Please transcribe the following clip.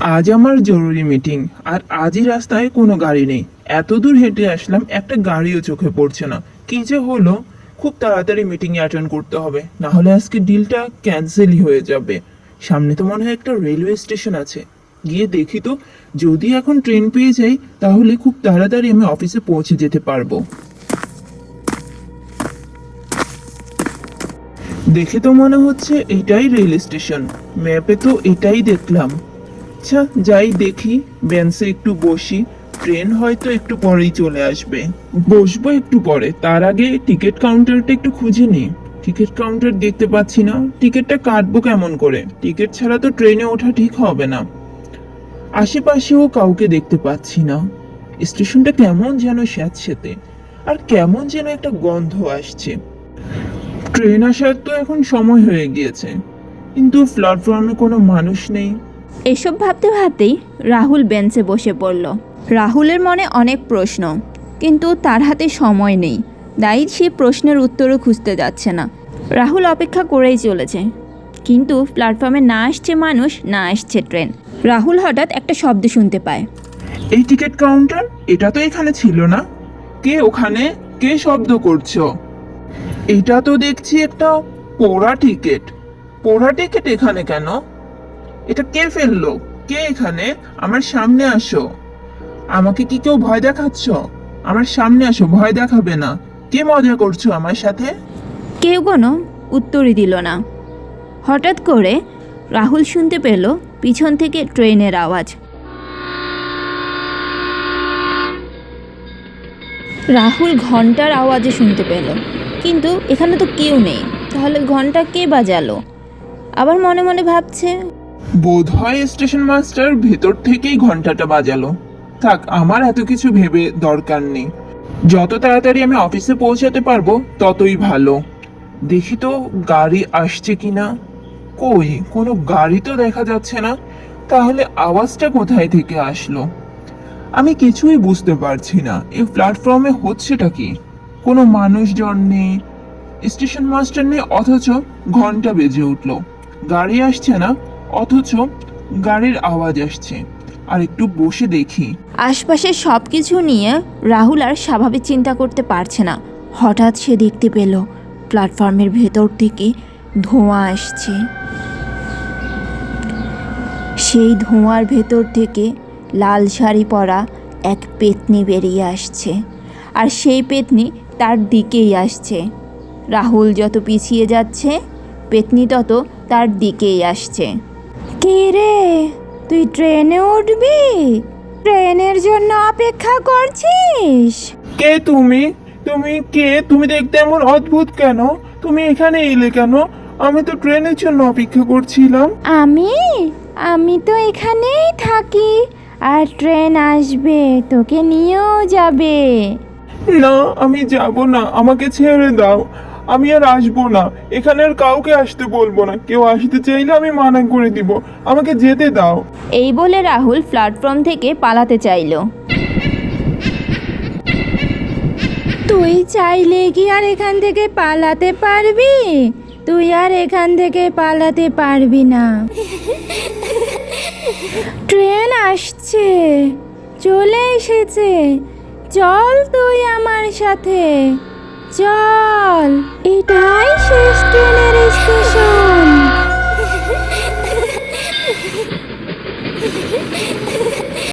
আজ আমার জরুরি মিটিং, আর আজই রাস্তায় কোনো গাড়ি নেই। এত দূর হেঁটে আসলাম, একটা গাড়িও চোখে পড়ছে না। কি যে হলো! খুব তাড়াতাড়ি মিটিং অ্যাটেন্ড করতে হবে, না হলে আজকে ডিলটা ক্যান্সেলই হয়ে যাবে। সামনে তো মনে হয় একটা রেলওয়ে স্টেশন আছে, গিয়ে দেখি তো। যদি এখন ট্রেন পেয়ে যাই তাহলে খুব তাড়াতাড়ি আমি অফিসে পৌঁছে যেতে পারবো। দেখে তো মনে হচ্ছে এটাই রেল স্টেশন, ম্যাপে তো এটাই দেখলাম। আচ্ছা, যাই দেখি, বেঞ্চে একটু বসি। ট্রেন হয়তো একটু পরেই চলে আসবে। বসবো একটু পরে, তার আগে টিকিট কাউন্টারটা একটু খুঁজে নিই। টিকিট কাউন্টার দেখতে পাচ্ছি না। টিকিটটা কাটবো কেমন করে? টিকিট ছাড়া তো ট্রেনে ওঠা ঠিক হবে না। আশেপাশেও কাউকে দেখতে পাচ্ছি না। স্টেশনটা কেমন যেন স্যাঁতসেঁতে, আর কেমন যেন একটা গন্ধ আসছে। ট্রেন আসার তো এখন সময় হয়ে গিয়েছে, কিন্তু প্ল্যাটফর্মে কোনো মানুষ নেই। এসব ভাবতে ভাবতেই রাহুল বেঞ্চে বসে পড়ল। রাহুলের মনে অনেক প্রশ্ন, কিন্তু তার হাতে সময় নেই। তাই সে প্রশ্নের উত্তরও খুঁজতে যাচ্ছে না। রাহুল অপেক্ষা করেই চলেছে, কিন্তু প্ল্যাটফর্মে না আসছে মানুষ, না আসছে ট্রেন। রাহুল হঠাৎ একটা শব্দ শুনতে পায়। এই টিকিট কাউন্টার, এটা তো এখানে ছিল না। কে ওখানে? কে শব্দ করছো? এটা তো দেখছি একটা পোড়া টিকিট। পোড়া টিকিট এখানে কেন? এটা কে ফেললো? কে এখানে? আমার সামনে আসো। আমাকে কি কেউ ভয় দেখাচ্ছ? আমার সামনে আসো, ভয় দেখাবে না। কে মজা করছো আমার সাথে? কেউ কোনো উত্তরই দিল না। হঠাৎ করে রাহুল শুনতে পেল পিছন থেকে ট্রেনের আওয়াজ। রাহুল ঘন্টার আওয়াজে শুনতে পেল, কিন্তু এখানে তো কেউ নেই। তাহলে ঘন্টা কে বাজালো? আবার মনে মনে ভাবছে, বোধহয় স্টেশন মাস্টার ভেতর থেকেই ঘন্টাটা বাজালো। থাক, আমার এত কিছু ভেবে দরকার নেই। যত তাড়াতাড়ি আমি অফিসে পৌঁছাতে পারবো ততই ভালো। দেখি তো গাড়ি আসছে কিনা। কই, কোনো গাড়ি তো দেখা যাচ্ছে না। তাহলে আওয়াজটা কোথায় থেকে আসলো? আমি কিছুই বুঝতে পারছি না। এই প্ল্যাটফর্মে হচ্ছেটা কি? কোনো মানুষজন নেই, স্টেশন মাস্টার নেই, অথচ ঘন্টা বেজে উঠলো। গাড়ি আসছে না, অথচ গাড়ির আওয়াজ আসছে। আর একটু বসে দেখি। আশপাশের সব কিছু নিয়ে রাহুল আর স্বাভাবিক চিন্তা করতে পারছে না। হঠাৎ সে দেখতে পেল প্ল্যাটফর্মের ভেতর থেকে ধোঁয়া আসছে। সেই ধোঁয়ার ভেতর থেকে লাল শাড়ি পরা এক পেতনি বেরিয়ে আসছে, আর সেই পেতনি তার দিকেই আসছে। রাহুল যত পিছিয়ে যাচ্ছে, পেতনি তত তার দিকেই আসছে। কে রে, তুই ট্রেনে উঠবি? ট্রেনের জন্য অপেক্ষা করছিস? কে তুমি? তুমি কে? তুমি দেখতে এমন অদ্ভুত কেন? তুমি এখানে এলে কেন? আমি তো ট্রেনের জন্য অপেক্ষা করছিলাম। আমি আমি তো এখানেই থাকি, আর ট্রেন আসবে তোকে নিয়েও যাবে। না, আমি যাব না, আমাকে ছেড়ে দাও। আমি আর আসবো না। এখানে আর কাউকে আসতে বলবো না। কেউ আসতে চাইলে আমি মানা করে দিব। আমাকে যেতে দাও। এই বলে রাহুল প্ল্যাটফর্ম থেকে পালাতে চাইল। তুই চাইলে কি আর এখান থেকে পালাতে পারবি? তুই আর এখান থেকে পালাতে পারবি না। ট্রেন আসছে, চলে এসেছে। চল তুই আমার সাথে, চল। এটাই শেষ ট্রেনের স্টেশন।